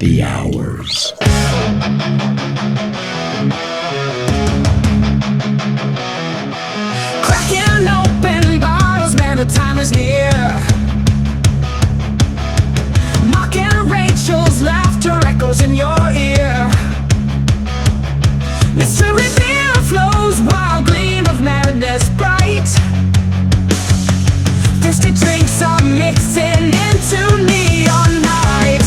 Happy Hours. Cracking open bottles, man, the time is near. Mocking Rachel's laughter echoes in your ear. Mystery beer flows, wild gleam of madness bright. Thirsty drinks are mixing into neon night.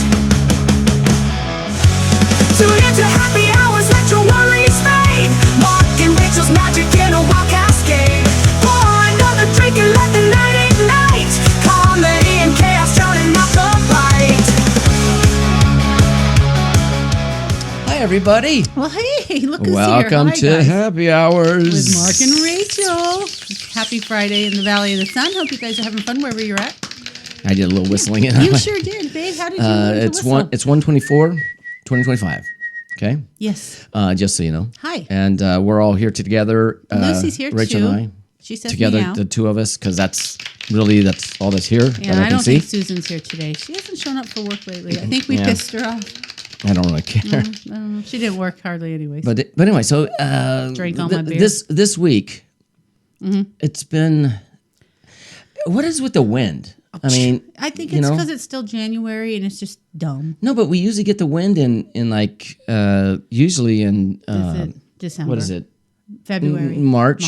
Tune into happy hours, let your worries fade. Mark and Rachel's magic in a wild cascade. Pour another drink and let the night ignite. Comedy and chaos drowning out the light. Hi, everybody. Well, hey, look who's Welcome here. Hi, to guys. Happy Hours. With Mark and Rachel. Happy Friday in the Valley of the Sun. Hope you guys are having fun wherever you're at. I did a little whistling. You sure did, babe. How did you learn to It's whistle? it's 124, 2025. Okay? Yes. Just so you know. Hi. And we're all here together. Lucy's here Rachel too. and I. She says Together, meow. the two of us, because that's all that's here Yeah, that I I can don't see. think Susan's here today. She hasn't shown up for work lately. I think we Yeah. pissed her off. I don't really care. I don't know. She didn't work hardly anyways. But anyway, so Drank all my beer. this week, it's been. What is with the wind? I mean, I think you it's know? because it's still January and it's just dumb. No, but we usually get the wind in like usually in Is it December? what is it? February. March.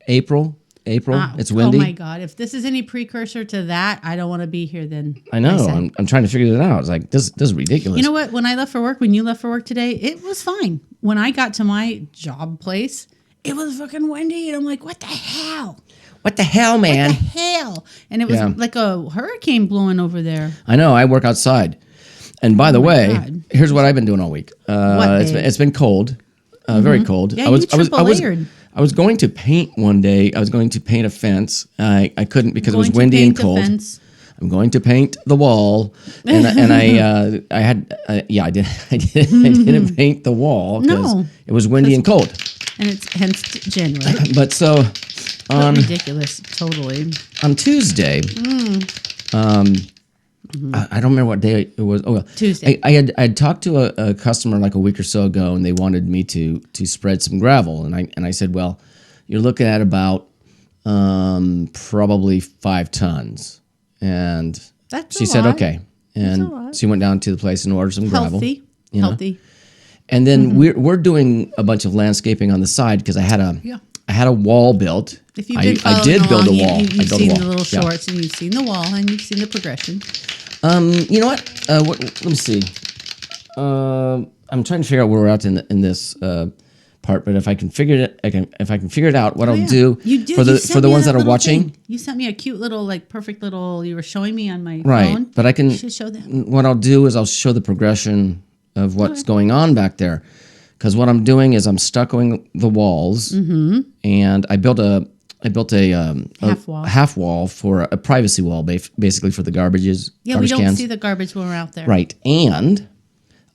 April. It's windy. Oh my God. If this is any precursor to that, I don't want to be here then. I know. said. I'm trying to figure that out. It's like this is ridiculous. You know what? When I left for work, when you left for work today, it was fine. When I got to my job place, it was fucking windy. And I'm like, what the hell? What the hell, man? What the hell? And it was Yeah. like a hurricane blowing over there. I know. I work outside, and by the way, God. here's what I've been doing all week. It's been cold, very cold. Yeah, you triple layered. I was going to paint one day. I was going to paint a fence. I couldn't because it was Going to windy and paint a cold. fence. I'm going to paint the wall, and I didn't paint the wall because No. it was windy and cold. And it's hence January. But so But ridiculous. Totally. on Tuesday, I don't remember what day it was. Oh, well, Tuesday. I had talked to a customer like a week or so ago, and they wanted me to spread some gravel, and I said, well, you're looking at about probably 5 tons, and That's she a said lot. okay, a and lot. she went down to the place and ordered some gravel. Healthy. you know. Healthy. And then we're doing a bunch of landscaping on the side because I had a wall built. If you've been I did build a following wall. along, I you've built a seen wall. the little Yeah. shorts and you've seen the wall and you've seen the progression. You know what? Let me see. I'm trying to figure out where we're at in this part, but if I can figure it out, what I'll do You did. for You the sent me ones that are little watching. thing. You sent me a cute little, like, perfect little. You were showing me on my Right, phone. but I can. You should show them. What I'll do is I'll show the progression of what's going on back there, because what I'm doing is I'm stuccoing the walls, and I built a Half wall. half wall for a privacy wall, basically for the garbage Yeah, we don't cans. see the garbage when we're out there. Right, and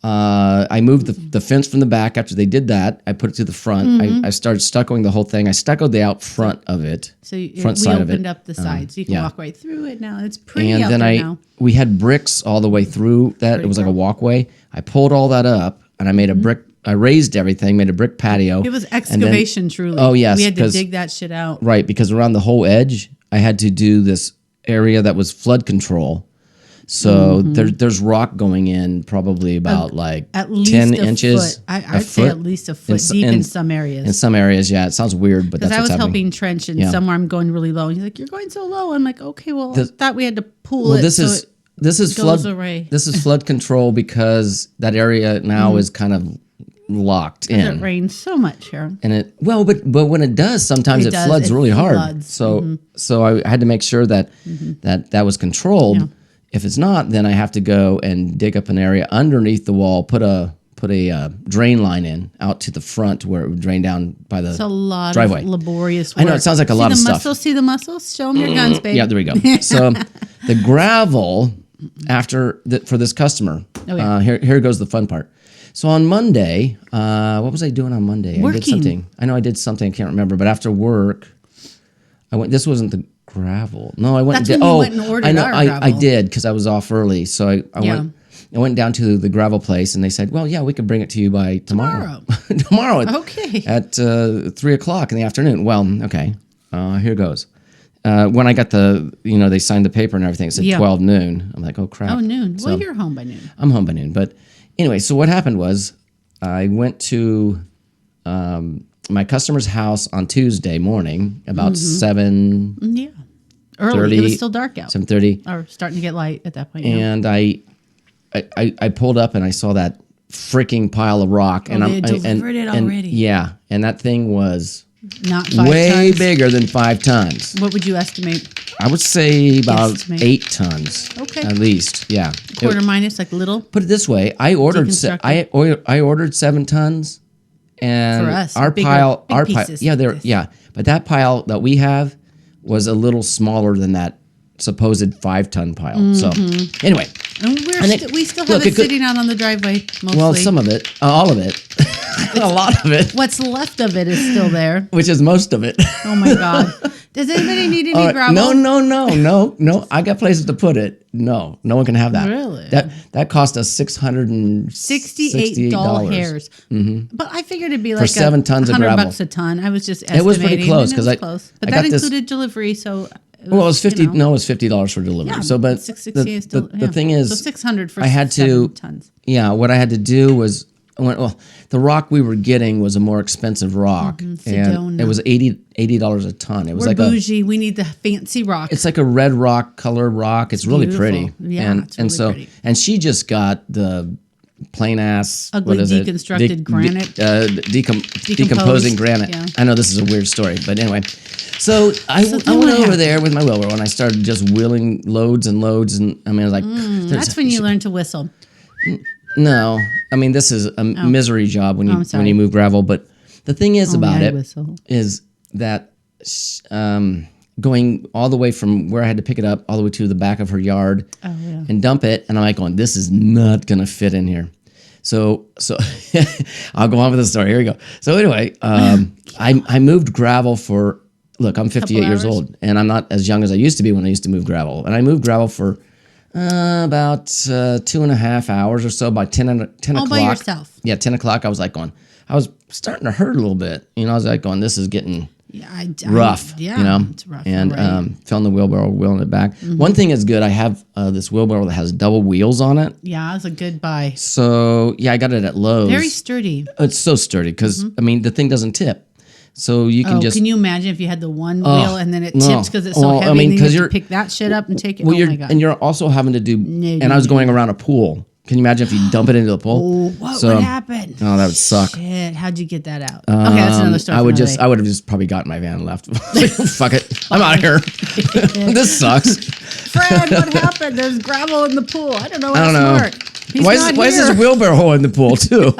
I moved the fence from the back. After they did that, I put it to the front. I started stuccoing the whole thing. I stuccoed the out front of it. So front we side of opened it. up the sides. So you can yeah. walk right through it now. It's pretty And out then there now. we had bricks all the way through that. It was like a walkway. I pulled all that up and I made a brick. I raised everything, made a brick patio. It was and then- excavation, truly. Oh, yes, We had to 'cause- dig that shit out. Right, because around the whole edge, I had to do this area that was flood control. So there's rock going in probably about like At least 10 a inches. foot. I'd say at least a foot s- deep in some areas. In some areas, yeah. It sounds weird, but that's Because I what's was happening. helping trench and Yeah. somewhere I'm going really low. And he's like, "You're going so low." I'm like, "Okay, well, I thought we had to pull Well, it." this so is it this is goes flood. away. This is flood control because that area now is kind of locked It in. rains so much here. And but when it does, sometimes It it, does, floods it really hard. floods. So I had to make sure that that was controlled. Yeah. If it's not, then I have to go and dig up an area underneath the wall, put a drain line in out to the front where it would drain down by the It's a lot driveway. of laborious I work. know, it sounds like a See lot of the stuff. muscles? See the muscles? Show them your guns, baby. Yeah, there we go. So the gravel for this customer. Oh, yeah. Here goes the fun part. So on Monday, what was I doing on Monday? I Working. did something. I know I did something. I can't remember. But after work, I went. This wasn't the gravel. No, I went. That's and did, when you oh, went and ordered I know. our I gravel. did because I was off early. So I Yeah. went. I went down to the gravel place, and they said, "Well, yeah, we could bring it to you by tomorrow." Tomorrow. Okay. At 3:00 in the afternoon. Well, okay. Here goes. When I got they signed the paper and everything. It said Yeah. 12 noon. I'm like, oh crap. Oh, noon. So Well, you're home by noon. I'm home by noon. But anyway, so what happened was I went to my customer's house on Tuesday morning about 7:30. Yeah. Early. It was still dark out. 7:30. Or starting to get light at that point. Yeah. And I pulled up and I saw that freaking pile of rock. And they had delivered it already. Yeah. And that thing was Not 5 way tons. bigger than 5 tons. What would you estimate? I would say about Guesstimate. 8 tons. Okay. At least. Yeah. Quarter minus, like little? Put it this way, I ordered Deconstructed. I ordered 7 tons, and For us, our bigger- pile, big our pieces pile, like this. but that pile that we have was a little smaller than that supposed 5-ton pile. So anyway, And think- we still look, have it it could- sitting out on the driveway, mostly. well, some of it, all of it, a lot of it, What's left of it is still there. which is most of it. Oh, my God. Does anybody need any All right, gravel? No. I got places to put it. No one can have that. Really? That cost us $668. $68 hairs. But I figured it'd be like 7 tons of $100 gravel. bucks a ton. I was just estimating. It was pretty close, and it 'cause was I- close. I But got that this- included delivery, so. Well, it was 50. you know. No, it was $50 for delivery. Yeah, So, but 668 is still, the thing is, so 600 for I had 7 to. tons. Yeah, what I had to do was, the rock we were getting was a more expensive rock, and Sedona. it was $80 a ton. It was We're like bougie. We need the fancy rock. it's like a red rock color rock. It's really beautiful. pretty. Yeah, and it's really so pretty. and she just got the plain ass Ugly what is it? deconstructed granite. Decomposing granite. yeah. I know this is a weird story, but anyway. So I then went what over happened? there with my wheelbarrow and I started just wheeling loads and loads, and I mean I was like, That's when you learn to whistle. No, I mean this is a misery job when I'm when sorry. you move gravel. But the thing is about I it whistle. is that going all the way from where I had to pick it up all the way to the back of her yard and dump it, and I'm like going, this is not gonna fit in here. So I'll go on with the story. Here we go. So anyway, I moved gravel for. Look, I'm 58 years hours? old, and I'm not as young as I used to be when I used to move gravel. And I moved gravel for about 2.5 hours or so. By 10 All o'clock. by yourself. Yeah, 10 o'clock. I was like going. I was starting to hurt a little bit. You know, I was like going. This is getting Yeah, rough. yeah, you know, it's rough. and right. filling the wheelbarrow, wheeling it back. One thing is good. I have this wheelbarrow that has double wheels on it. Yeah, it's a good buy. So yeah, I got it at Lowe's. Very sturdy. It's so sturdy because I mean the thing doesn't tip, so you can just. Can you imagine if you had the one wheel and then it no. tips because it's so Well, heavy? I mean, and then 'cause you have you're- to pick that shit up and take it. Well, Oh my god! and you're also having to do. No, and I was no, going around a pool. Can you imagine if you dump it into the pool? Oh, what So- would happen? Oh, that would suck. Shit! How'd you get that out? Okay, that's another story. I would for another just. day. I would have just probably gotten my van and left. Fuck it. I'm out of here. This sucks. Fred, what happened? There's gravel in the pool. I don't know. I don't know. Smart. He's Why not is here. this wheelbarrow in the pool too?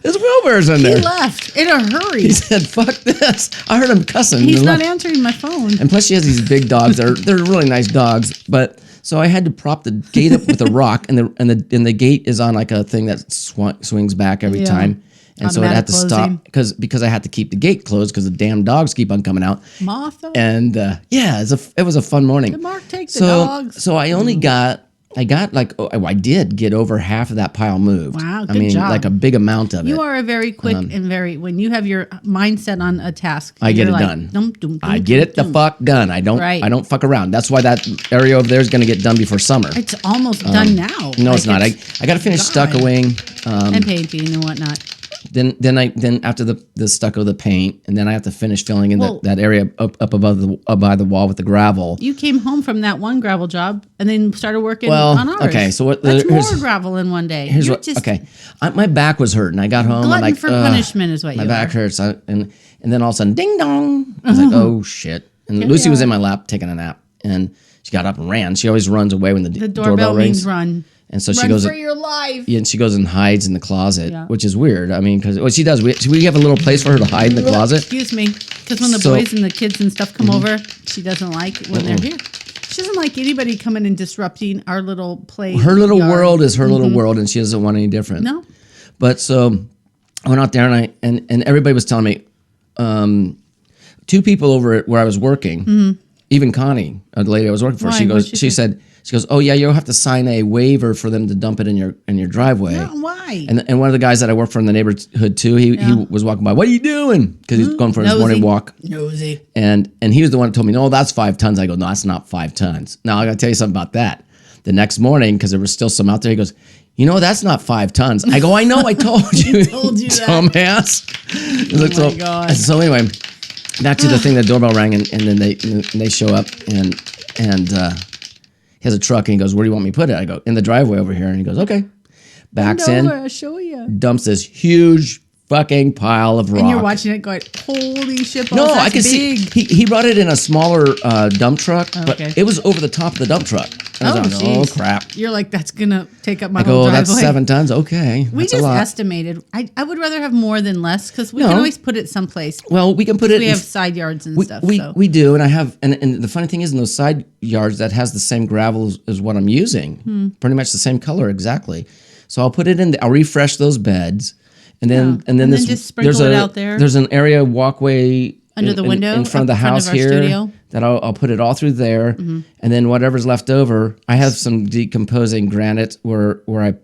There's wheelbarrows in He there. left in a hurry. He said, "Fuck this." I heard him cussing. He's and not left. answering my phone. And plus, she has these big dogs. They're really nice dogs. But so I had to prop the gate up with a rock, and the gate is on like a thing that swings back every Yeah. time. And so it had to Automatic stop because I had to keep the gate closed because the damn dogs keep on coming out. Martha. And yeah, it was a fun morning. Did Mark take the dogs? So I only got. I did get over half of that pile moved. Wow, I good mean, job. like a big amount of it. You are a very quick and very when you have your mindset on a task. I get you're it like, done. Dum, dum, dum, I get dum, it the dum. fuck done. I don't. Right. I don't fuck around. That's why that area over there is going to get done before summer. It's almost done now. No, Like, it's not. I got to finish God. stuccoing. And painting and whatnot. Then after the stucco, the paint, and then I have to finish filling in Well- that area up above up by the wall with the gravel. You came home from that one gravel job and then started working Well, on ours. okay, so what- That's here's- more gravel in one day. Here's You're what. just Okay, my back was hurting. I got home. I'm glutton like, for "Ugh, punishment is what my you back are. hurts. And then all of a sudden, ding dong. I was like, oh shit. And Lucy was in my lap taking a nap, and she got up and ran. She always runs away when the doorbell rings. means run. And so she Run goes. for your life. Yeah, and she goes and hides in the closet, Yeah. which is weird. I mean, because what she does, we have a little place for her to hide in the closet. Excuse me. Because when the So- boys and the kids and stuff come over, she doesn't like when they're here. She doesn't like anybody coming and disrupting our little play. Her little yard. world is her little world, and she doesn't want any different. No. But so I went out there, and everybody was telling me, 2 people over at where I was working, even Connie, the lady I was working for, Why? she What'd goes, she she say? She goes, "Oh yeah, you'll have to sign a waiver for them to dump it in your driveway." No, why? And one of the guys that I work for in the neighborhood too, he was walking by. "What are you doing?" Because he's going for his morning walk. Nosy. And he was the one that told me, "No, that's 5 tons." I go, "No, that's not 5 tons." Now I got to tell you something about that. The next morning, because there was still some out there, he goes, "You know, that's not 5 tons." I go, "I know, I told you, told you that. dumbass." Oh my God. So anyway, back to the thing. The doorbell rang, and then they show up, and he has a truck, and he goes, "Where do you want me to put it?" I go, "In the driveway over here." And he goes, "Okay." Backs in, I'll show you. dumps this huge fucking pile of rock. And you're watching it going, holy shit, No, that's I can big. see. He brought it in a smaller dump truck, but Okay. it was over the top of the dump truck. And I was like, "Oh jeez. crap!" You're like, that's going to take up my I whole go, driveway. "That's 7 tons. Okay, We that's just a lot." estimated. I would rather have more than less because we No. can always put it someplace. Well, we can put it. We in have side yards and stuff. We, so. we do, and I have, and the funny thing is, in those side yards, that has the same gravel as what I'm using, pretty much the same color exactly. So I'll put it in. I'll refresh those beds, and then Yeah. And then just sprinkle it out there. There's an area walkway Under the window, in front of the up front house of our here studio? Mm-hmm. that I'll put it all through there, and then whatever's left over, I have some decomposing granite where I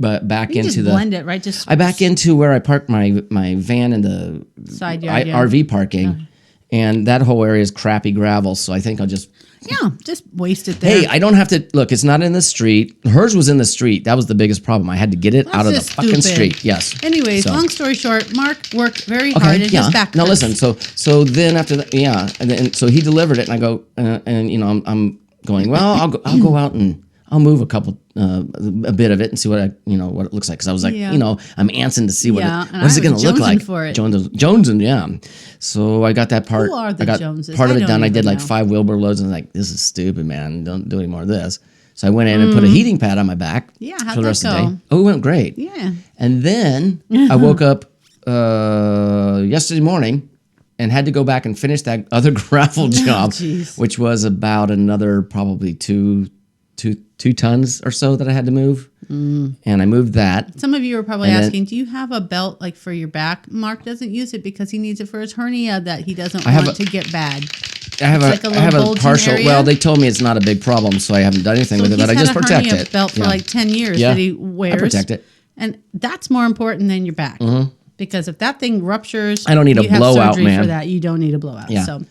back you into just the blend it, right? Just I back into where I park my van in the Side yard, yeah. RV parking, and that whole area is crappy gravel. So I think I'll just. yeah, just waste it there. Hey, I don't have to look. It's not in the street. Hers was in the street. That was the biggest problem. I had to get it out of the just fucking stupid. street. Yes. Anyways, So- long story short, Mark worked very hard Okay. at Yeah. his back. Now hurts. listen. So then after that, yeah, and then so he delivered it, and I go, and you know, I'm going. Well, I'll go out and I'll move a bit of it and see what what it looks like. Because I was like, Yeah. I'm antsing to see what Yeah, and what is I it going was to look jonesing like. for it. Jonesing, yeah. So I got that part. Who are the I got Joneses? part of I it don't done. I did even like know. 5 wheelbarrow loads, and I was like, this is stupid, man. Don't do any more of this. So I went in and put a heating pad on my back. Yeah, how'd for the that rest of the go? day. Oh, it went great. Yeah. And then I woke up yesterday morning and had to go back and finish that other gravel job, jeez. which was about another probably two tons or so that I had to move. And I moved that. Some of you are probably And then- asking, do you have a belt like for your back? Mark doesn't use it because he needs it for his hernia that he doesn't have want a- to get bad. I have It's like a I little have a bulging partial. area? Well, they told me it's not a big problem, so I haven't done anything So with it. he's But I had just a protect hernia it. belt for Yeah. like 10 years Yeah. that he wears. I protect it. And that's more important than your back. Because if that thing ruptures, I don't need a you have blowout, surgery man. for that. You don't need a blowout. Yeah. So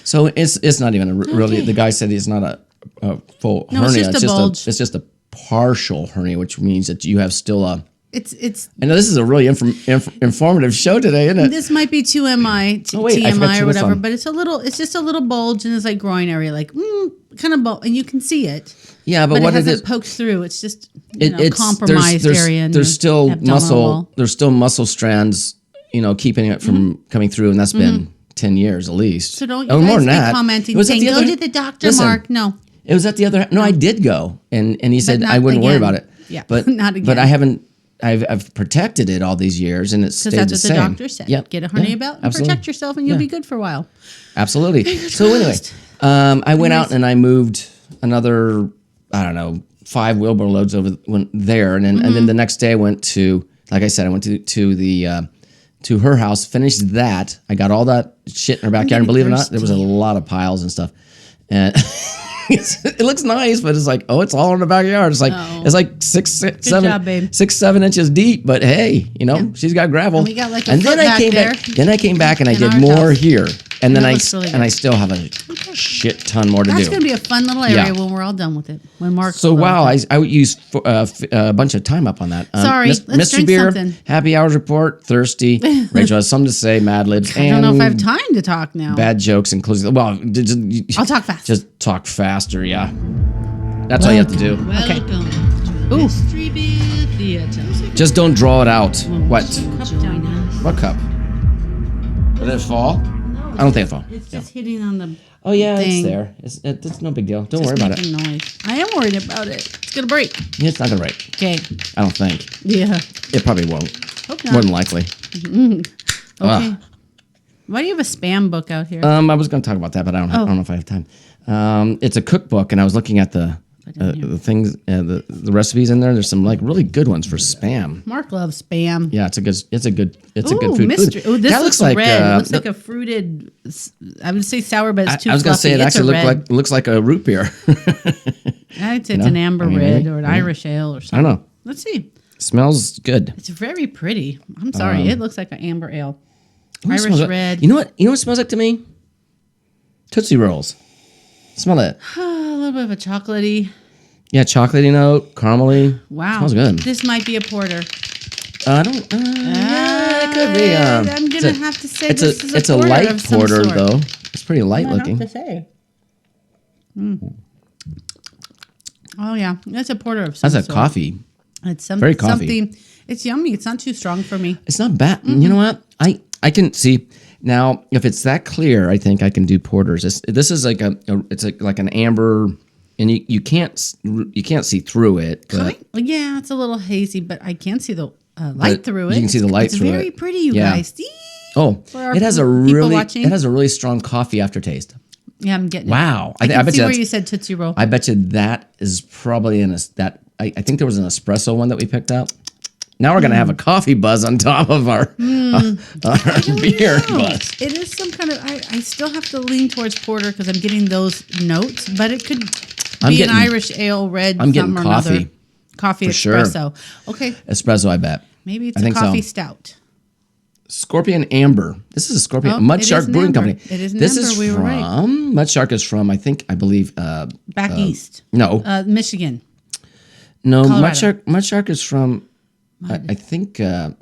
So it's not even really. Okay. The guy said it's not a full No, it's hernia. just a bulge. It's just a partial hernia, which means that you have still a. it's I know this is a really informative show today, isn't it? this might be too MI, Oh, wait, I forgot to TMI or turn this whatever, on. but it's just a little bulge in his like groin area, like kind of bulge, and you can see it. Yeah, but But what it it hasn't is, poked through. It's just it's compromised area. in There's the still abdominal muscle. wall. There's still muscle strands, keeping it from coming through, and that's been 10 years at least. Mm-hmm. So don't you Oh, guys more than be that. It commenting was at saying, the go other- to the doctor, Listen, Mark. No. It was at the other. No, I did go, and he said not I wouldn't worry again. about it. Yeah, but not But again. I haven't. I've protected it all these years, and it's stayed Because that's the what the same. doctor said. Yep. Get a hernia Yeah, belt and absolutely. protect yourself, and you'll Yeah. be good for a while. Absolutely. So anyway, I went out and I moved another, I don't know, 5 wheelbarrow loads over went there, and then the next day I went to, like I said, I went to the to her house, finished that. I got all that shit in her backyard, and getting believe it or not, there was a thirsty. lot of piles and stuff, and. It looks nice, but it's like, oh, it's all in the backyard. It's like Oh. it's like 7 job, babe. 6-7 inches deep. But hey, she's got gravel. And we got like a and then foot I back came there back. Then I came back and I in did our more house. here, and then that I looks really and good. I still have a shit ton more to That's do. going to be a fun little area Yeah. when we're all done with it. When Mark. So wow, I used a bunch of time up on that. Sorry, let's Mystery drink beer, something. happy hours report, thirsty. Rachel has something to say, Mad Libs, I and don't know if I have time to talk now. bad jokes, including well, I'll talk fast. Just talk faster, yeah. That's all you have to do. Welcome to Ooh. Mystery Beer Theater. Just don't draw it out. What? Join us. What cup? Did it fall? I don't think it fall. It's just hitting on the. Oh yeah, thing. it's there. It's no big deal. Don't worry just about it. making noise. I am worried about it. It's gonna break. It's not gonna break. Okay. I don't think. Yeah. It probably won't. Hope not. More than likely. Okay. Ah. Why do you have a spam book out here? I was going to talk about that, but I don't know if I have time. It's a cookbook, and I was looking at the things, the recipes in there. There's some like really good ones for spam. Mark loves spam. Yeah, it's a good Ooh, food. mystery. Ooh, this That looks red. It looks the- like a fruited. I would say sour, but it's too I was going to fluffy. say it It's a actually red. looks like a root beer. I'd say it's an amber red or an Irish ale or I something. don't know. Let's see. Smells good. It's very pretty. I'm sorry. It looks like an amber ale. Ooh, it Irish smells like- red. You know what? You know what it smells like to me? Tootsie Rolls. Smell it. A little bit of a chocolatey. Yeah, chocolatey note, caramely. Wow. Smells good. This might be a porter. I don't. Yeah, it could be. I'm going to have to say it's this is a it's a porter light of some porter sort. though. It's pretty light I looking. have to say. Oh, yeah. That's a porter of some That's a sort. coffee. It's Very coffee. something. It's yummy. It's not too strong for me. It's not bad. You know what? I can see now if it's that clear. I think I can do porters. This is like it's like an amber, and you can't see through it. But Yeah, it's a little hazy, but I can see the light But through it. you can see the light it's through very it. pretty, you Yeah. guys. oh, our it has a people watching. really strong coffee aftertaste. Yeah, I'm getting Wow. it. I I can bet see you where that's- you said Tootsie Roll. I bet you that is probably that. I think there was an espresso one that we picked up. Now we're gonna have a coffee buzz on top of our beer buzz. It is some kind of. I still have to lean towards porter because I'm getting those notes, but it could I'm be getting- an Irish ale, red. I'm getting something or another. coffee. Coffee For sure. espresso. Okay, Espresso, I bet. maybe it's I a think so. coffee stout. Scorpion Amber. This is a Scorpion Oh, Mud it Shark is an Brewing amber. Company. It is an This amber, is we were from right. Mud Shark is from I believe Back east. no Michigan. no Colorado. Mud Shark is from I think Delaware.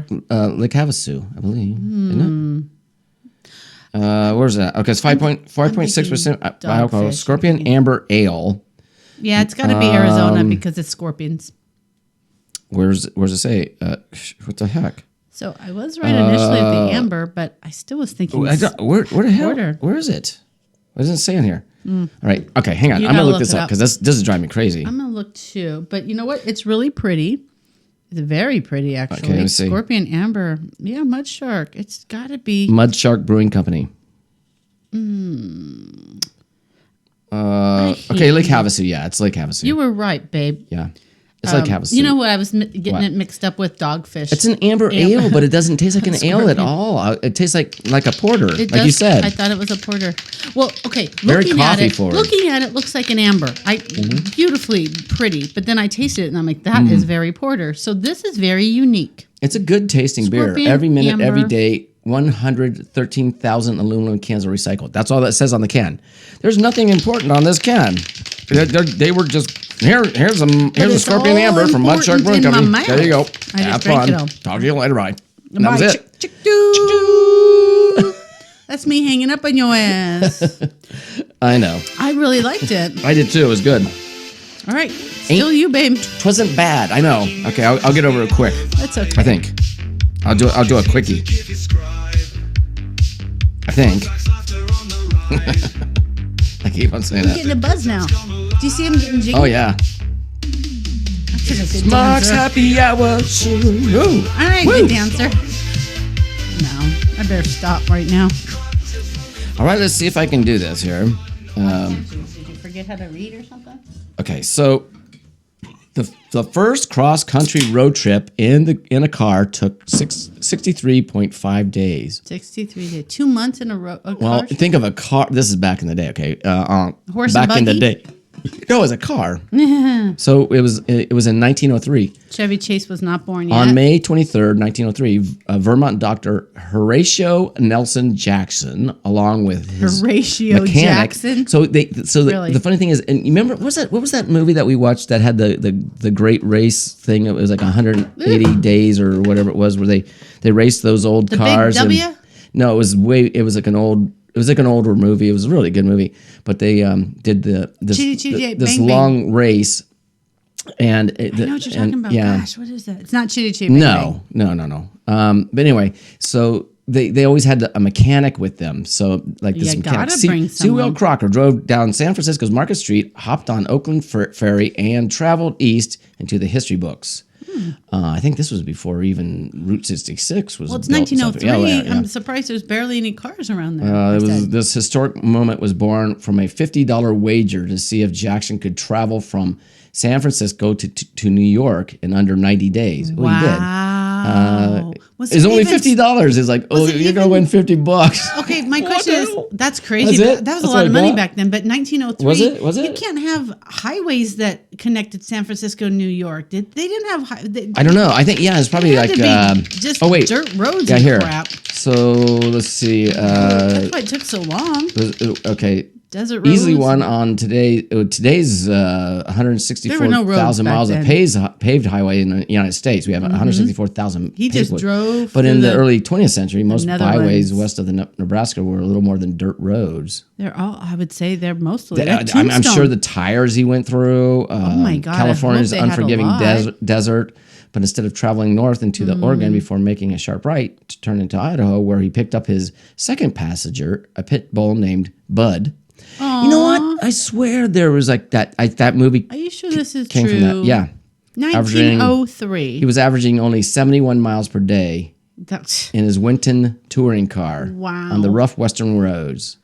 Lake Havasu, I believe. Hmm. Isn't it? Where's that? Okay, it's 5.6% thinking alcohol. Dogfish. Scorpion Amber Ale. Yeah, it's got to be Arizona because it's scorpions. Where's it say? What the heck? So I was right initially with the amber, but I still was thinking. Where the hell? Porter. Where is it? What does it say on here? All right. Okay, hang on. You I'm gonna gotta look look this it up up. because this is driving me crazy. I'm gonna look too, but you know what? It's really pretty. It's very pretty, actually. let me see. Scorpion amber, yeah, mud shark. It's got to be. Mud Shark Brewing Company. Okay, Lake Havasu. Yeah, it's Lake Havasu. You were right, babe. yeah, it's Lake Havasu. You know what? I was getting What? it mixed up with dogfish. it's an amber ale, but it doesn't taste like an ale at Scorpion. all. It tastes like a porter, It like you does- said. I thought it was a porter. Well, okay. Very Looking at coffee it, forward. looking at it, looks like an amber. Beautifully pretty. But then I tasted it and I'm like, that is very porter. So this is very unique. It's a good tasting beer. Scorpion, Every minute, every amber. day, 113,000 aluminum cans are recycled. That's all that says on the can. There's nothing important on this can. They were just here's a it's Scorpion all Amber from Mud Shark Brewing important in my Company. There you go. mouth. I just Have drank fun. it all. Talk to you later. Bye. And that Bye. was it. Chick-doo. That's me hanging up on your ass. I know. I really liked it. I did too. It was good. All right. Still you, babe. It wasn't bad. I know. Okay, I'll get over it quick. That's okay. I think. I'll do a quickie. I think. I keep on saying I'm that. getting a buzz now. Do you see him getting jiggy? Oh yeah. That's a good Mark's dancer. happy hour. Ooh. All right, Woo. good dancer. No, I better stop right now. All right, let's see if I can do this here. Did you forget how to read or something? Okay, so the first cross country road trip in a car took 63.5 days. 63 days. 2 months in a row. Well, think of a car. This is back in the day. Okay, Horse back and in the buggy? day. No, it was a car. So it was in 1903. Chevy Chase was not born yet. On May 23rd, 1903, Vermont doctor Horatio Nelson Jackson, along with his Horatio mechanic. Jackson? So Really? the funny thing is, and you remember what was that movie that we watched that had the great race thing? It was like 180 days or whatever it was, where they raced those old The Big cars. W? No, it was like an older movie. It was a really good movie, but they did this Chitty Chitty this Bang Bang. long race, and I know what you're talking about. Yeah, Gosh, what is that? It's not Chitty Chitty Bang Bang. no. But anyway, so they always had a mechanic with them. So like this You mechanic, gotta bring Sewell someone. Crocker drove down San Francisco's Market Street, hopped on Oakland Ferry, and traveled east into the history books. I think this was before even Route 66 was. Well, it's built and stuff. 1903. Yeah. I'm surprised there's barely any cars around there. It I was said. this historic moment was born from a $50 wager to see if Jackson could travel from San Francisco to New York in under 90 days. Well, he did. Wow. Was It's it only even- $50. It's like, oh, it you're gonna even- win $50. Okay, my What question the is, hell? that's crazy. That's it? That was That's a lot what of I money got? back then. But 1903, Was it? Was You it? can't have highways that connected San Francisco, New York. They didn't have. I don't know. I think it's probably It had like to be just oh wait, dirt roads yeah, and here. crap. So let's see. That's why it took so long. Okay, Desert roads. easily one on today's There were no roads 164,000 back miles of then. paved highway in the United States. We have 164,000. He paved just roads. drove But in through the the early 20th century, most Netherlands. byways west of the Nebraska were a little more than dirt roads. They're all. I would say they're mostly. They're I'm sure tombstone. the tires he went through. Oh my God, I California's hope they had a unforgiving lot. desert. But instead of traveling north into the Oregon before making a sharp right to turn into Idaho, where he picked up his second passenger, a pit bull named Bud. You know what? I swear there was like that movie Are you sure this is came true? from that. Yeah. 1903. He was averaging only 71 miles per day That's, in his Winton touring car Wow. on the rough western roads.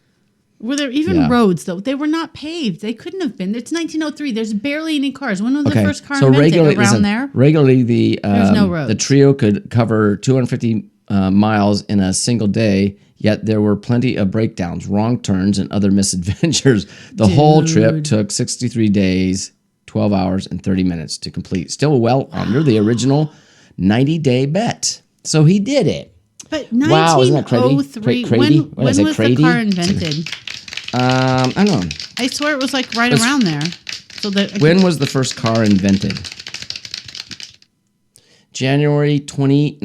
were there even Yeah. roads though? They were not paved. They couldn't have been. It's 1903. There's barely any cars. When was Okay, the first car invented? regularly, Around listen, there. regularly the no roads. the trio could cover 250 miles in a single day. Yet there were plenty of breakdowns, wrong turns, and other misadventures. The whole trip took 63 days, 12 hours, and 30 minutes to complete. Still well under the original 90-day bet. So he did it. But Wow, isn't that crazy? 1903. Crady? When What is it, was Crady? the car invented? I don't know. I swear it was like right around there. So that When was the first car invented? January 29,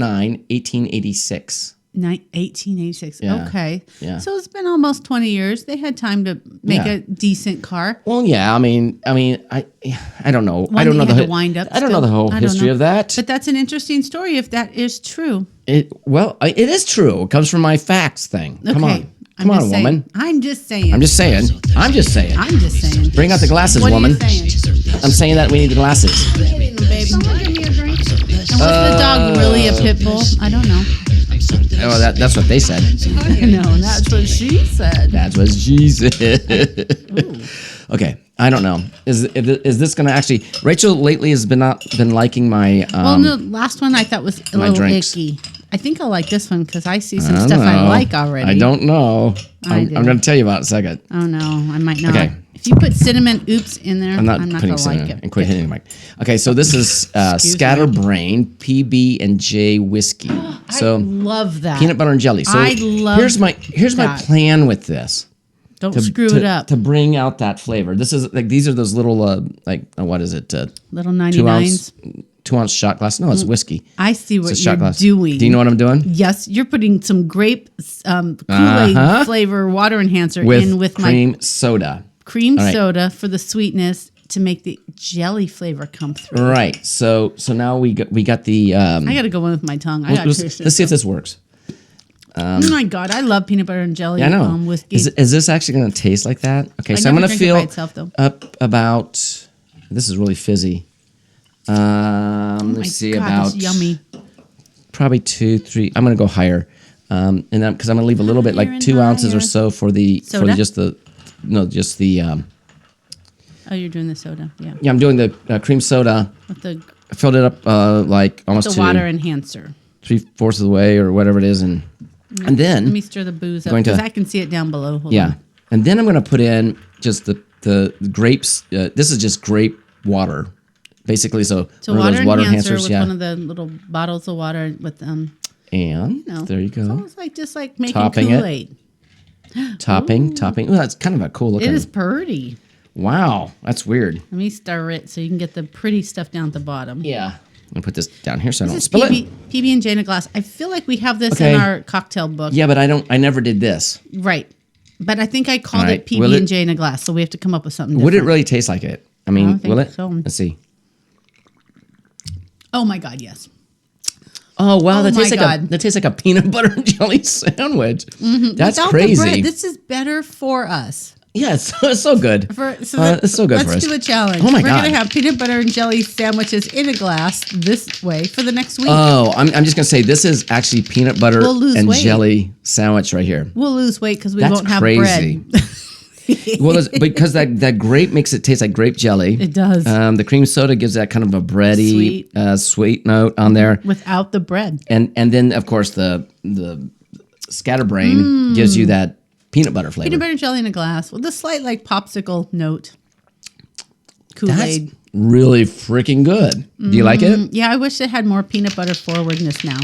1886. 1886. Yeah. Okay. Yeah. So it's been almost 20 years. They had time to make Yeah. a decent car. Well, yeah. I don't know. One I don't that know you the had to wind up I don't know still. the whole I don't history know. of that. But that's an interesting story if that is true. It is true. It comes from my facts thing. Come Okay. on, come on, woman. I'm just saying. I'm just saying. I'm just saying. I'm just saying. Bring out the glasses, What woman. are you saying? I'm saying that we need the glasses. Someone give me a drink. And was the dog really a pit bull? I don't know. Oh, that's what they said. I know. That's what she said. That's what she said. Okay, I don't know. Is this going to actually? Rachel lately has been not been liking my. Well, the last one I thought was a my little drinks. icky. I think I'll like this one because I see some I don't stuff I know. like already. I don't know. I'm do. going to tell you about it in a second. Oh no, I might not. Okay. If you put cinnamon oops in there, I'm not gonna putting like cinnamon it. and quit hitting the mic. Okay, so this is Excuse me. Scatterbrain PB&J whiskey. So I love that. peanut butter and jelly. So I love here's my that. plan with this. Don't screw it up. To bring out that flavor. This is like these are those little what is it? Little 2-ounce 99s. 2-ounce shot glass. No, it's whiskey. I see It's what a shot you're glass. doing. Do you know what I'm doing? Yes, you're putting some grape Kool-Aid flavor water enhancer in with cream my soda. cream All right. soda for the sweetness to make the jelly flavor come through. Right. So now we got the. I got to go in with my tongue. I got let's, to let's see if this works. Oh my god, I love peanut butter and jelly. Yeah, I know. Whiskey. Is this actually going to taste like that? Okay, I so I'm never going to drink it by fill itself, though. up about. This is really fizzy. Oh Let's my see, God, about it's yummy. probably 2, 3. I'm going to go higher, and then because I'm going to leave a little bit, Higher like and 2 ounces or higher. so for Soda? just the. Oh, you're doing the soda, yeah, Yeah, I'm doing the cream soda. with the I filled it up like almost to water enhancer. 3/4 of the way or whatever it is, and then Let me stir the booze up Going to- because I can see it down below. Hold yeah, on. and then I'm going to put in just the grapes. This is just grape water, basically. So So one of water those enhancer with yeah. one of the little bottles of water with And no, there you It's go. almost like just like making Topping it. Kool-Aid. Topping. Ooh, that's kind of a cool It looking. is pretty. Wow, that's weird. Let me stir it so you can get the pretty stuff down at the bottom. Yeah. I'm gonna put this down here so I don't This is spill it. PB and J in a glass. I feel like we have this Okay. in our cocktail book. Yeah, but I never did this. Right. But I think I called All right. it PB Will and it- J in a glass, so we have to come up with something Would different. it really taste like it? I I mean, don't think will it? so. Let's see. Oh my god, yes. Oh wow, Oh that tastes my like God. that tastes like a peanut butter and jelly sandwich. That's Without the crazy. bread, this is better for us. Yeah, it's so good. It's so good for us. Let's do a challenge. Oh my We're God. gonna have peanut butter and jelly sandwiches in a glass this way for the next week. Oh, I'm just gonna say this is actually peanut butter We'll lose and weight. jelly sandwich right here. We'll lose weight because we That's won't have crazy. bread. Well, because that grape makes it taste like grape jelly. It does. The cream soda gives that kind of a bready, sweet note on there. Without the bread. And then of course the scatterbrain gives you that peanut butter flavor. Peanut butter jelly in a glass with a slight like popsicle note. That's Kool-Aid. really freaking good. Do you like it? Yeah, I wish it had more peanut butter forwardness now.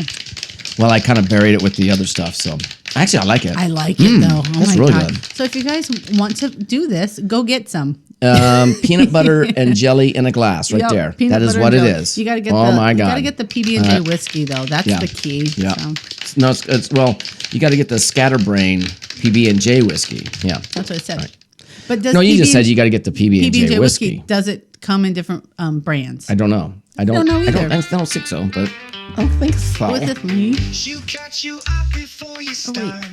Well, I kind of buried it with the other stuff, so actually I like it. I like it though. Oh that's my really God. good. So if you guys want to do this, go get some. Peanut butter and jelly in a glass, right Yep, there. peanut That is butter what and it jelly. is. You gotta get oh the my God. You gotta get the PB&J whiskey though. That's Yeah. the key. Yeah. So No, it's well, you got to get the Scatterbrain PB&J whiskey. Yeah. that's what I said. But does No, you just PB&J said you got to get the PB&J whiskey. Does it come in different brands? I don't know. I don't know I either. don't think so, but I don't think so. Wow. With me. She'll catch you up before you start.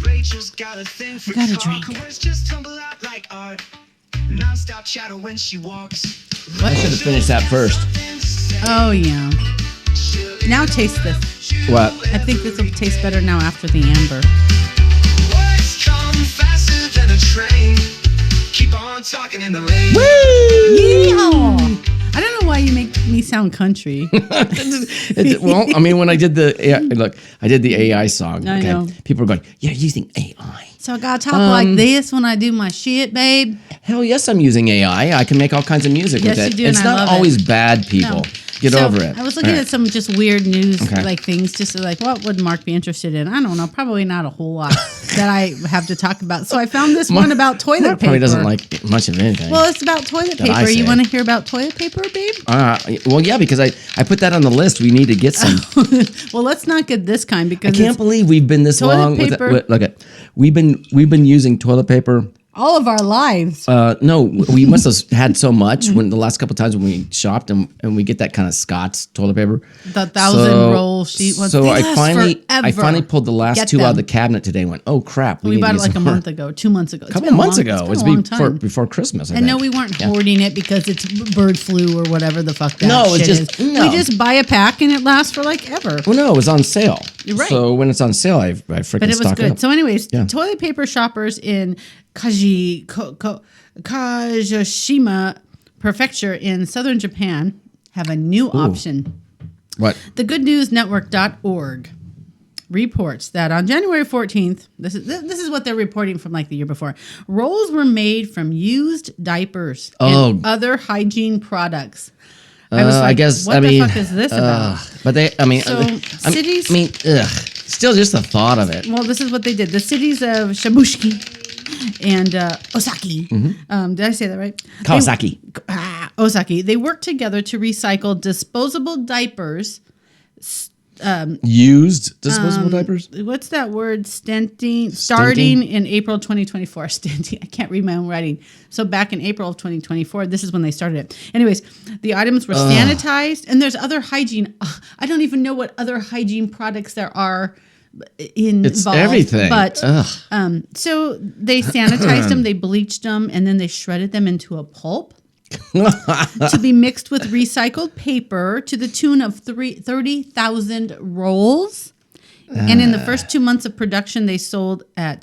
Rachel's got a thing for Gotta talk. drink. Words just tumble out like art. Non-stop chatter when she walks. I should have finished that first. Oh yeah. Now taste this. What? I think this will taste better now after the amber. Words come faster than a train. Keep on talking in the rain. Yeehaw! I don't know why you make me sound country. Well, I mean, when I did the AI, look, I did the AI song. I know. People are going, "You're using AI." So I gotta talk like this when I do my shit, babe. Hell yes, I'm using AI. I can make all kinds of music Yes, with it. you do, and It's I not love always it. bad, people. No. Get So, over it. I was looking All at some just weird news Okay. like things, just to, like what would Mark be interested in? I don't know, probably not a whole lot that I have to talk about. So I found this one about toilet Mark paper. probably doesn't like much of anything. Well, it's about toilet That I paper. You say. want to hear about toilet paper, babe? Well, yeah, because I put that on the list. We need to get some. Well, let's not get this kind I because can't it's believe we've been this Toilet long. paper. Look at we've been using toilet paper. all of our lives. No, we must have had so much when the last couple of times when we shopped and we get that kind of Scott's toilet paper. The 1,000 roll sheet ones. So They I last finally forever. pulled the last Get two out of them. the cabinet today and went, oh crap. We need bought to it use like a some more. month ago, 2 months ago. A couple months ago. It's been a long time. before Christmas. I And no, think. we weren't Yeah. hoarding it because it's bird flu or whatever the fuck that No, it's shit just- is. no. We just buy a pack and it lasts for like ever. Well, no, it was on sale. You're right. So when it's on sale, I freaking But it was stock good. up. So, anyways, Yeah. toilet paper shoppers in Kajishima Prefecture in southern Japan have a new option. What? The goodnewsnetwork.org reports that on January 14th, this is what they're reporting from like the year before. Rolls were made from used diapers and other hygiene products. I was like, I guess. what I the mean, fuck is this about? But they. I mean, So, cities- Still, just the thought of it. Well, this is what they did. The cities of Shibuya and Osaki. Did I say that right? Kawasaki. Osaki. They worked together to recycle disposable diapers. Used disposable diapers. What's that word? Starting in April 2024. Stenting. I can't read my own writing. So back in April of 2024, this is when they started it. Anyways, the items were sanitized, and there's other hygiene. I don't even know what other hygiene products there are involved. It's everything. But Ugh. so they sanitized them, they bleached them, and then they shredded them into a pulp to be mixed with recycled paper to the tune of 30,000 rolls. And in the first 2 months of production, they sold at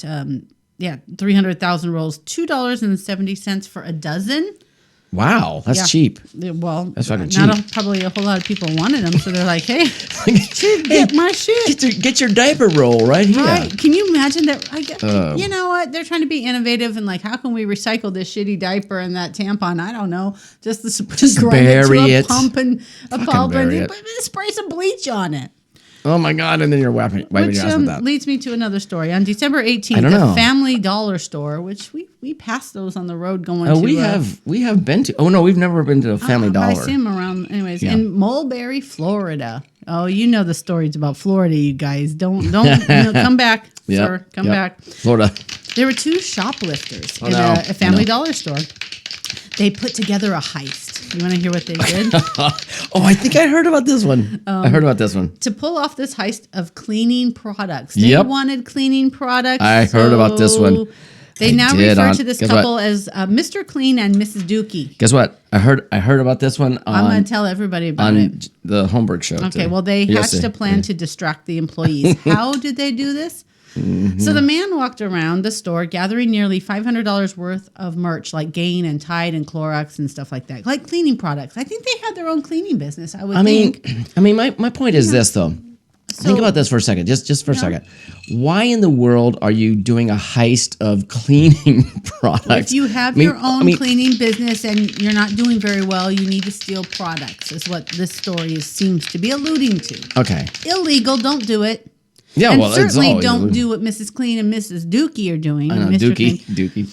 300,000 rolls, $2.70 for a dozen. Wow, that's Yeah. cheap. Well, That's fucking probably a whole lot of people wanted them, so they're like, "Hey, get my shit." Get your diaper roll right here. Right? Can you imagine that? You know what? They're trying to be innovative and like, how can we recycle this shitty diaper and that tampon? I don't know. Just grind bury it to a it. pump and bury it. spray some bleach on it. Oh my God! And then you're wiping Which your ass with that. leads me to another story. On December 18th, I don't the know. Family Dollar store, which we passed those on the road going to. We have been to. Oh no, we've never been to a Family but I Dollar. see them around, anyways, Yeah. in Mulberry, Florida. Oh, you know the stories about Florida, you guys. Don't come back, Yep, sir. Come yep. back. Florida. There were two shoplifters in no, a Family I know. Dollar store. They put together a heist. You want to hear what they did? Oh, I think I heard about this one. I heard about this one. To pull off this heist of cleaning products. They Yep. wanted cleaning products. I heard about this one. They I now did refer on- to this guess couple what? as Mr. Clean and Mrs. Dookie. Guess what? I heard about this one I'm going on to tell everybody about it. the Holmberg show. Okay, too. well, they Yes, hatched a plan to distract the employees. How did they do this? So the man walked around the store gathering nearly $500 worth of merch like Gain and Tide and Clorox and stuff like that, like cleaning products. I think they had their own cleaning business. I would think. My point is this though. Think about this for a second, just for a second. Why in the world are you doing a heist of cleaning products? If you have your own cleaning business and you're not doing very well, you need to steal products, is what this story seems to be alluding to. Okay. Illegal, don't do it. Yeah, And well, certainly it's don't do what Mrs. Clean and Mrs. Dookie are doing. I know, Mr. Dookie. Clean.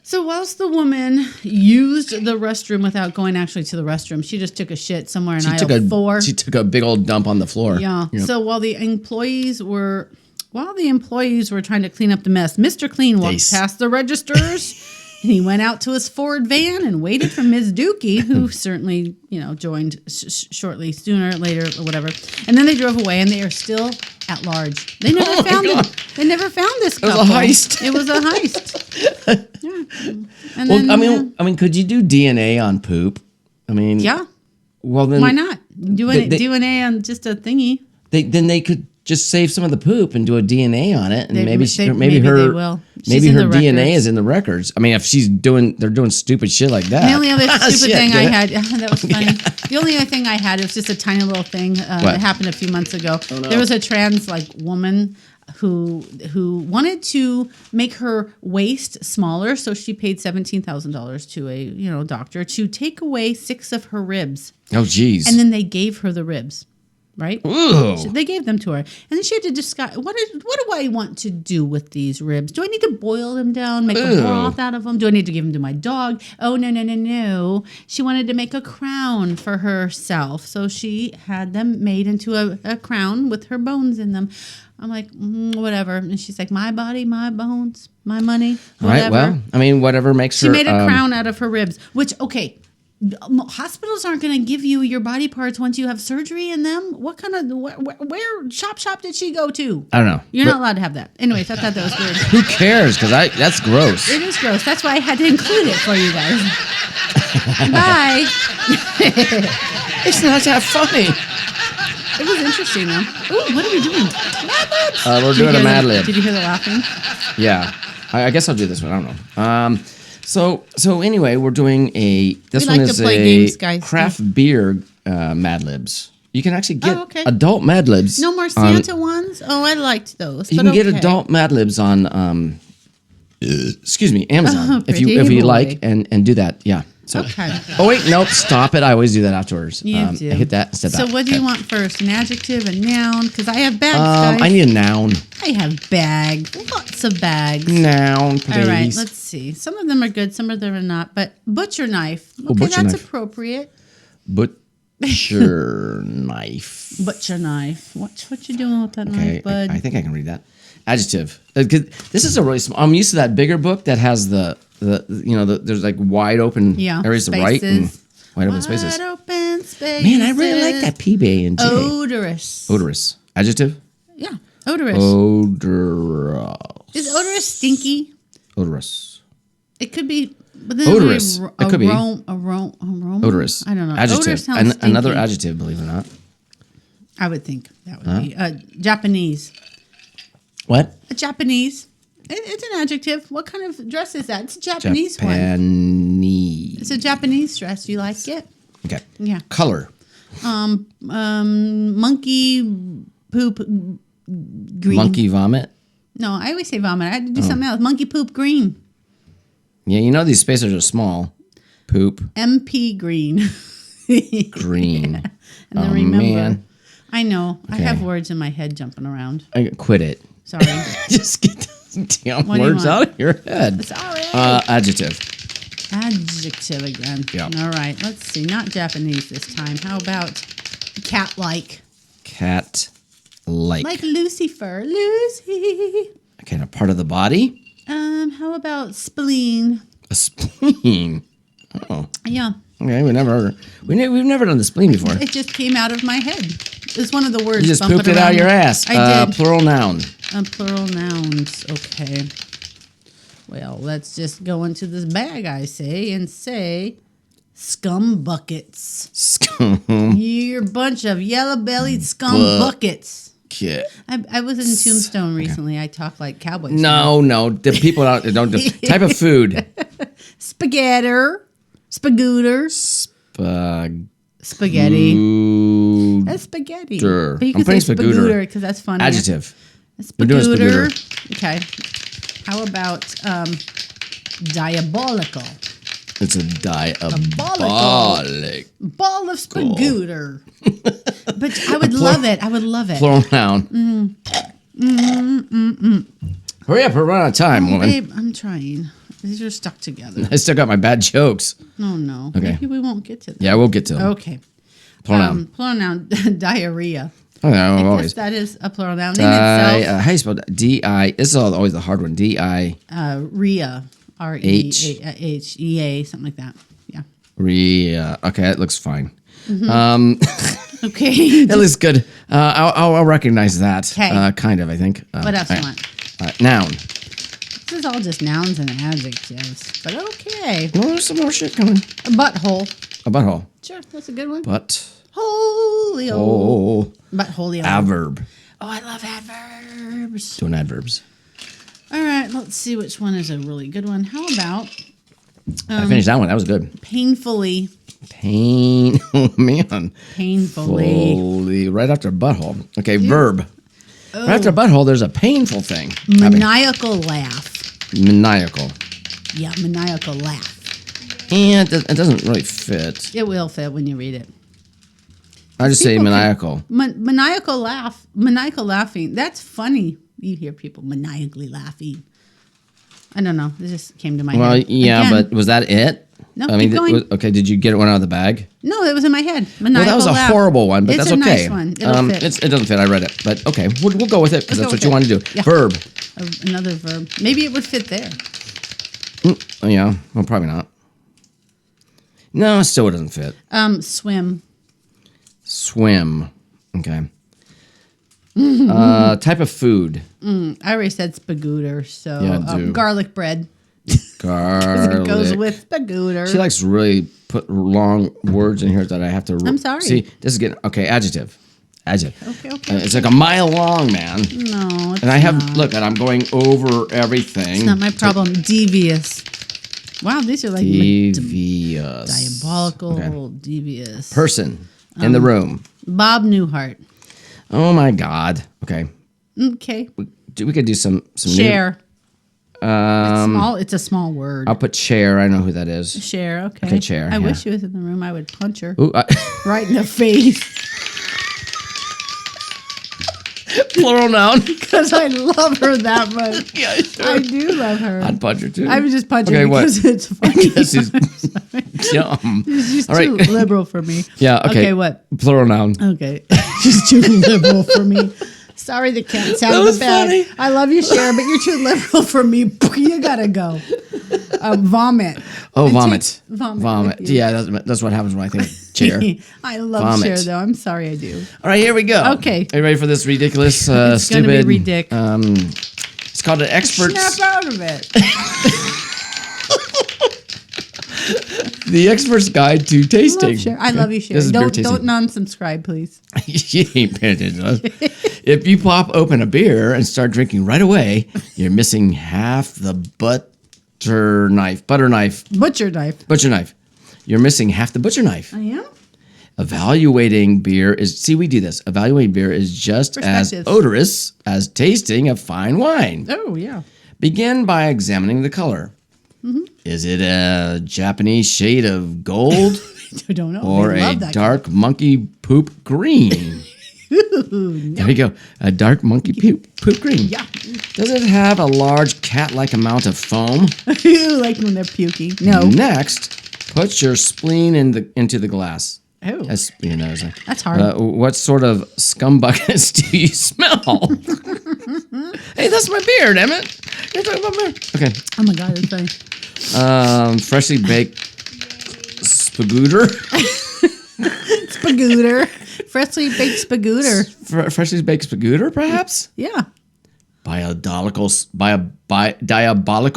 So whilst the woman used the restroom without going actually to the restroom, she just took a shit somewhere in aisle 4. She took a big old dump on the floor. Yeah. Yep. So while the employees were trying to clean up the mess, Mr. Clean walked past the registers. And he went out to his Ford van and waited for Ms. Dookie, who certainly, joined shortly sooner, later, or whatever. And then they drove away, and they are still at large. They never found it. They never found this couple. It was a heist. It was a heist. Yeah. And Well, then, I mean, could you do DNA on poop? I mean, yeah. Well, then Why not? DNA on just a thingy. Then they could just save some of the poop and do a DNA on it, and maybe they her will. She's in the DNA records. is in the records. I mean, if they're doing stupid shit like that. The only other stupid Shit, thing I dude. had, that was funny. The only other thing I had, it was just a tiny little thing. It happened a few months ago. Oh, no. There was a trans woman who wanted to make her waist smaller, so she paid $17,000 to a doctor to take away 6 of her ribs, Oh, geez. and then they gave her the ribs. Right? Ooh. So they gave them to her. And then she had to discuss, what do I want to do with these ribs? Do I need to boil them down, make a broth out of them? Do I need to give them to my dog? Oh, no. She wanted to make a crown for herself. So she had them made into a crown with her bones in them. I'm like, whatever. And she's like, my body, my bones, my money, whatever. Right, well, I mean, whatever makes She her... made a crown out of her ribs, which, okay, hospitals aren't going to give you your body parts once you have surgery in them. What kind of where shop did she go to? I don't know. You're not allowed to have that. Anyways, I thought that was weird. Who cares? Because that's gross. It is gross. That's why I had to include it for you guys. Bye. It's not that funny. It was interesting though. Ooh, what are we doing? Mad Libs. We're doing a Mad Lib. Did you hear the laughing? Yeah. I guess I'll do this one. I don't know. So anyway, we're doing this We one like is to play a games, guys. craft beer Mad Libs. You can actually get okay. adult Mad Libs. No more Santa ones? Oh, I liked those. You but can get okay. adult Mad Libs on Amazon Oh, if you pretty boy. like and do that. Yeah. So, Okay. Oh wait, nope, stop it. I always do that afterwards. You do. I hit that and step So out. what do you want first? An adjective, a noun? Because I have bags, guys. I need a noun. I have bags. Lots of bags. Noun, please. All right, let's see. Some of them are good, some of them are not. But butcher knife. Okay, butcher that's knife. appropriate. Butcher knife. Butcher knife. What you doing with that Okay, knife, bud? I think I can read that. Adjective. 'Cause this is a really small. I'm used to that bigger book that has the there's like wide open areas to write and spaces. wide open spaces. Wide open spaces. Man, I really like that PB and J. Odorous. Odorous. Adjective. Yeah, odorous. Odorous. Is odorous stinky? Odorous. It could be. But then Odorous. It could be. Aroma. Odorous. I don't know. Adjective. Odor sounds Another stinky. adjective, believe it or not. I would think that would be Japanese. What? A Japanese. It's an adjective. What kind of dress is that? It's a Japanese one. Japanese. It's a Japanese dress. You like it? Okay. Yeah. Color. Monkey poop green. Monkey vomit. No, I always say vomit. I had to do something else. Monkey poop green. Yeah, these spacers are small. Poop. MP green. Green. And then remember. Man. I know. I Okay. have words in my head jumping around. I quit it. Sorry. Just get those damn What do you words want? out of your head. Sorry. Adjective. Adjective again. Yeah. All right. Let's see. Not Japanese this time. How about cat-like? Cat-like. Like Lucifer. Lucy. Okay, a part of the body. How about spleen? A spleen. Oh, Yeah. okay. We've never done the spleen before. It just came out of my head. It's one of the words. You just bumping pooped it out around. your ass. I did. Plural noun. Plural nouns. Okay. Well, let's just go into this bag, I say, and say scum buckets. Scum. You're a bunch of yellow-bellied scum buckets. Okay. I was in Tombstone recently. I talk like cowboys. No. The people don't do type of food. Spaghetti. Spagooter. Spaghetti. Food. That's spaghetti. Sure. But you I'm can say putting spagooter. spagooter because that's funny. Adjective. We're doing Spagooter. spagooter. Okay. How about diabolical? It's a diabolic. Ball of spagooter. But I would love it. I would love it. Plural noun. Hurry up, we're running out of time, woman. Babe, I'm trying. These are stuck together. I still got my bad jokes. Oh no. Okay. Maybe we won't get to that. Yeah, we'll get to them. Okay. Plural noun. Plural noun. Diarrhea. Oh, no, I guess always. that is a plural noun. Name itself. How you spell that? D-I. This is always the hard one. D-I. Rhea. R-E-H-E-A, something like that. Yeah. Ria. Okay, that looks fine. Okay. That looks good. I'll recognize that. 'Kay. Kind of, I think. What else all you right. want? Noun. This is all just nouns and adjectives. But okay. No, there's some more shit coming. A butthole. A butthole. Sure, that's a good one. But. Holy old. Butthole. Adverb. Oh, I love adverbs. Doing adverbs. All right, let's see which one is a really good one. How about I finished that one. That was good. painfully? Pain. Oh, man. Painfully. Fully. Right after butthole. Okay, verb. Right after butthole, there's a painful thing. Maniacal laugh. Maniacal. Yeah, maniacal laugh. And it doesn't really fit. It will fit when you read it. I just say People can- maniacal. Maniacal laugh. Maniacal laughing. That's funny. You hear people maniacally laughing. I don't know. It just came to my Well, head. yeah, Again, but was that it? No, I mean, keep going. okay, did you get one out of the bag? No, it was in my head. Well, Maniacal that was a laugh. horrible one, but It's that's a okay. nice one. It'll fit. It doesn't fit. I read it, but okay, we'll go with it because Let's that's go what you with want to do. Yeah. Verb. Another verb. Maybe it would fit there. Oh, yeah. Well, probably not. No, it still doesn't fit. Swim. Swim. Okay. Type of food. I already said spagooter, so Yeah, do. garlic bread. Garlic. It goes with spagooter. She likes to really put long words in here that I have to. I'm sorry. See, this is getting okay. Adjective. Adjective. Okay. It's like a mile long, man. No, it's And I have not. look, and I'm going over everything. It's not my problem. Devious. Wow, these are like Devious. diabolical, Okay. devious. Person in the room. Bob Newhart. Oh my God. Okay. Okay. We could do some Share. New, It's small. It's a small word. I'll put chair. I know who that is. Share. Okay. Okay, chair, I yeah. wish she was in the room. I would punch her Ooh, right in the face plural noun. because I love her that much. Yeah, I do love her. I'd punch her too. I would just punch Okay, her what? because it's funny. Yes, he's dumb. She's All too right. liberal for me. Yeah. Okay. Okay. What? Plural noun. Okay. She's too liberal for me. Sorry, the cat's out That of was the bag. funny. I love you, Cher, but you're too liberal for me. You gotta go. Vomit. Oh, It vomit. takes vomit Vomit. with you. Yeah, that's what happens when I think chair. I love Vomit. Cher, though. I'm sorry I do. All right, here we go. Okay. Are you ready for this ridiculous, It's gonna stupid? be ridic. It's called an expert's. Snap out of it. The expert's guide to tasting. I love you, Cher. This is beer Don't tasting. non-subscribe, please. You ain't paying attention to us. If you pop open a beer and start drinking right away, you're missing half the butter knife. Butcher knife. You're missing half the butcher knife. I am? Evaluating beer is, see, we do this. Evaluating beer is just as Perspective. odorous as tasting a fine wine. Oh, yeah. Begin by examining the color. Mm-hmm. Is it a Japanese shade of gold I don't know. or They a love that. dark monkey poop green? There we go. A dark monkey poop green. Yeah. Does it have a large cat-like amount of foam? Like when they're puking. No. Next, put your spleen into the glass. Oh. That's, you know, That's hard. what sort of scumbuckets do you smell? Hey, that's my beer, damn it. You're talking about beer. Okay. Oh, my God. That's funny. Freshly baked spagooter. Spagooter. Freshly baked spagooter. Freshly baked spagooter, perhaps? Yeah. Diabolical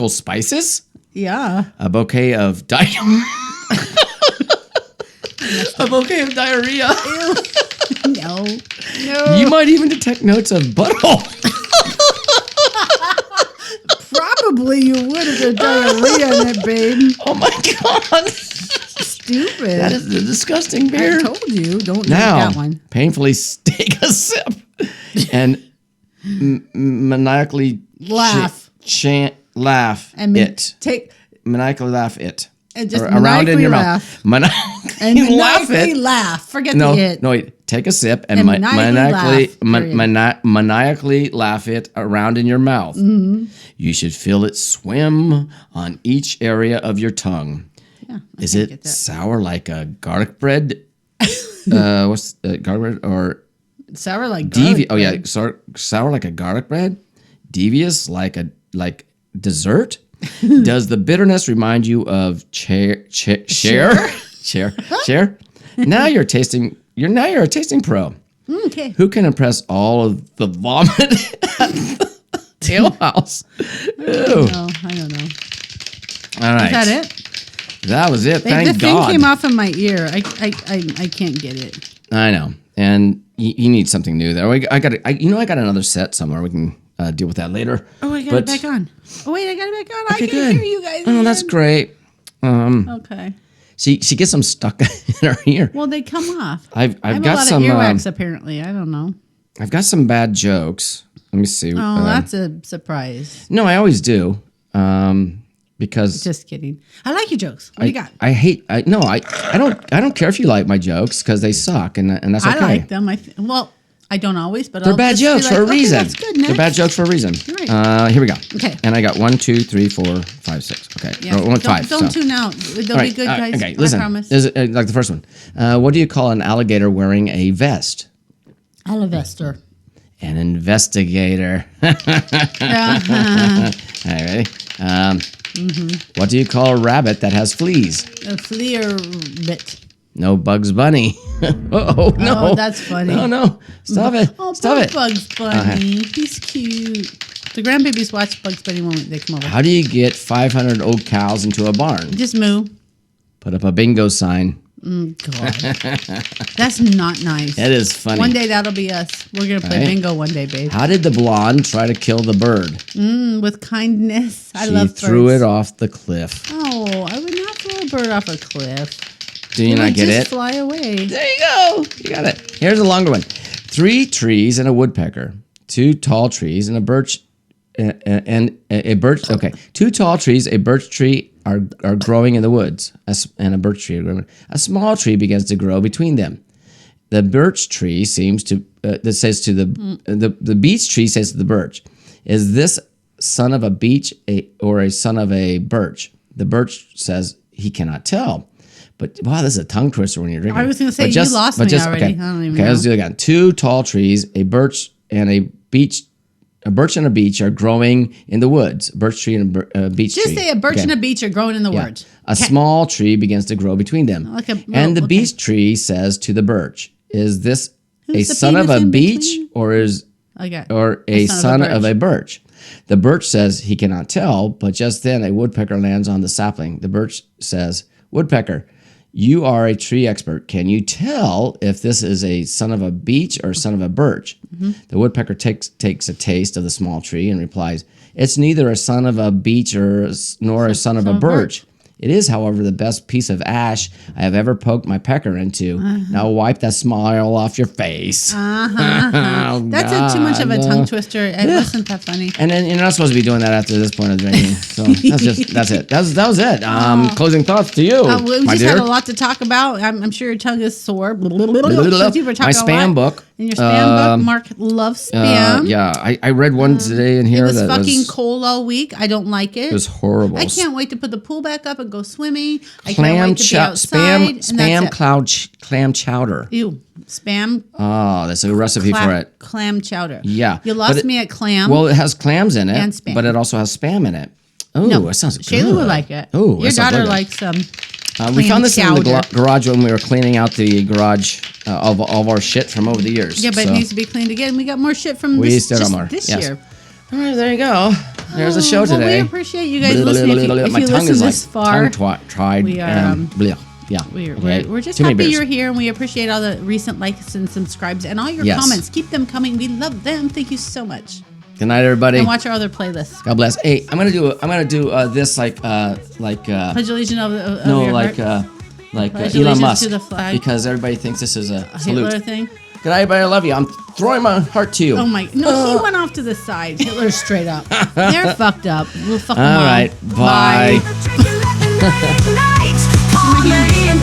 spices? Yeah. A bouquet of A bouquet of diarrhea. No. No. You You might even detect notes of butthole. Probably you would if there's diarrhea in it, babe. Oh my God. Stupid. That is a disgusting I beer. told you, don't drink Now, that one. painfully take a sip and maniacally Laugh. laugh And it. take Maniacally laugh it. and just Or around in your mouth. and Maniacally laugh maniacally it. laugh. Forget No, the it. no, wait. Take a sip and, And maniacally maniacally, laugh, maniacally laugh it around in your mouth. Mm-hmm. You should feel it swim on each area of your tongue. Yeah, Is get it that. sour like a garlic bread? What's garlic bread or Sour like devious? garlic Oh yeah, bread. sour like a garlic bread. Devious like dessert. Does the bitterness remind you of share? Now you're a tasting pro. Okay. Who can impress all of the vomit at the alehouse? Ew. No, I don't know. All right. Is that it? That was it. The Thank thing God. came off of my ear. I can't get it. I know. And you need something new there. I got another set somewhere. We can deal with that later. Oh, I got But- it back on. Oh wait, I got it back on. Okay, I can good. hear you guys. Oh, that's again. great. Okay. She gets them stuck in her ear. Well, they come off. I've I have got a lot some of earwax apparently. I don't know. I've got some bad jokes. Let me see. Oh, that's a surprise. No, I always do. Because Just kidding. I like your jokes. What do you got? I don't care if you like my jokes because they suck and that's okay. I like them. Well, I don't always, but They're I'll bad just be jokes like, for a okay, reason. That's good. They're Next. bad jokes for a reason. Right. Here we go. Okay. And I got 1, 2, 3, 4, 5, 6. Okay. Yeah. No, Don't, 5. don't so. tune out. They'll All be right, good, guys. Okay, listen. I promise. This is, like the first one. What do you call an alligator wearing a vest? Alivester. An investigator. Yeah. All right, ready? What do you call a rabbit that has fleas? A flea bit. No Bugs Bunny. Oh no! Oh, that's funny. No! Stop it! Oh, Stop poor it! Bugs Bunny. He's cute. The grandbabies watch Bugs Bunny when they come over. How do you get 500 old cows into a barn? Just moo. Put up a bingo sign. God. That's not nice. That is funny. One day that'll be us. We're going to play Right. bingo one day, babe. How did the blonde try to kill the bird? With kindness. I She love threw birds. it off the cliff. Oh, I would not throw a bird off a cliff. Do you It not would get just it? fly away. There you go. You got it. Here's a longer one. 3 trees and a woodpecker. 2 tall trees and a birch and a birch. Okay, 2 tall trees, a birch tree are growing in the woods, and a birch tree. A small tree begins to grow between them. The birch tree seems to that says to the beech tree says to the birch, "Is this son of a beech or a son of a birch?" The birch says he cannot tell. But wow, this is a tongue twister when you're drinking. I was gonna say, But you lost me already. Okay, I don't even okay, let's know. do it again. 2 tall trees, a birch and a beech. A birch and a beech are growing in the woods. A birch tree and a beech tree. Just say a birch Okay. and a beech are growing in the Yeah. woods. A small tree begins to grow between them. Like a- and the okay. beech tree says to the birch, "Is this Who's a the son of penis a in beech between? or Okay. a son of a birch. birch?" The birch says he cannot tell, but just then a woodpecker lands on the sapling. The birch says, "Woodpecker, you are a tree expert. Can you tell if this is a son of a beech or son of a birch?" Mm-hmm. The woodpecker takes a taste of the small tree and replies, "It's neither a son of a beech nor a son of a birch. It is, however, the best piece of ash I have ever poked my pecker into. Now wipe that smile off your face." Oh, That's too much of a God. tongue twister. It wasn't that funny. And then you're not supposed to be doing that after this point of drinking. So that's it. That was it. Closing thoughts to you, We my just dear. had a lot to talk about. I'm sure your tongue is sore. Because you were My talking a spam lot. book. In your spam book, Mark loves spam. Yeah, I read one today in here It was that fucking was cold all week. I don't like it. it was horrible. I can't wait to put the pool back up and go swimming. I can't Clam wait to be outside. clam chowder. Ew, spam Oh, that's a recipe for it. clam chowder. Yeah, You but lost it- me at clam. Well, it has clams in it, And spam. but it also has spam in it. Oh, no, that sounds good. Shayla would like it. Oh, Your daughter likes we clam found this in the chowder. garage when we were cleaning out the garage of all of our shit from over the years. Yeah, but So- it needs to be cleaned again. We got more shit from We this, still got just more. this Yes. year. All right, there you go. There's the show Well, today. we appreciate you guys listening. If you My tongue listen is like this far, tongue-tied we are, and blech. Yeah. Okay. We're just Too many happy beers. you're here, and we appreciate all the recent likes and subscribes and all your Yes. comments. Keep them coming. We love them. Thank you so much. Good night, everybody. And watch our other playlists. God bless. Hey, I'm gonna do this like Pledge allegiance of no your like heart. like Pledge Elon allegiance Musk to the flag. because everybody thinks this is a Hitler salute. thing. Good night, everybody. I love you. I'm throwing my heart to you. Oh my! No, he went off to the side. Hitler's straight up. They're fucked up. We'll fuck them All all. right. Bye. The drink and let the night ignite. Comedy and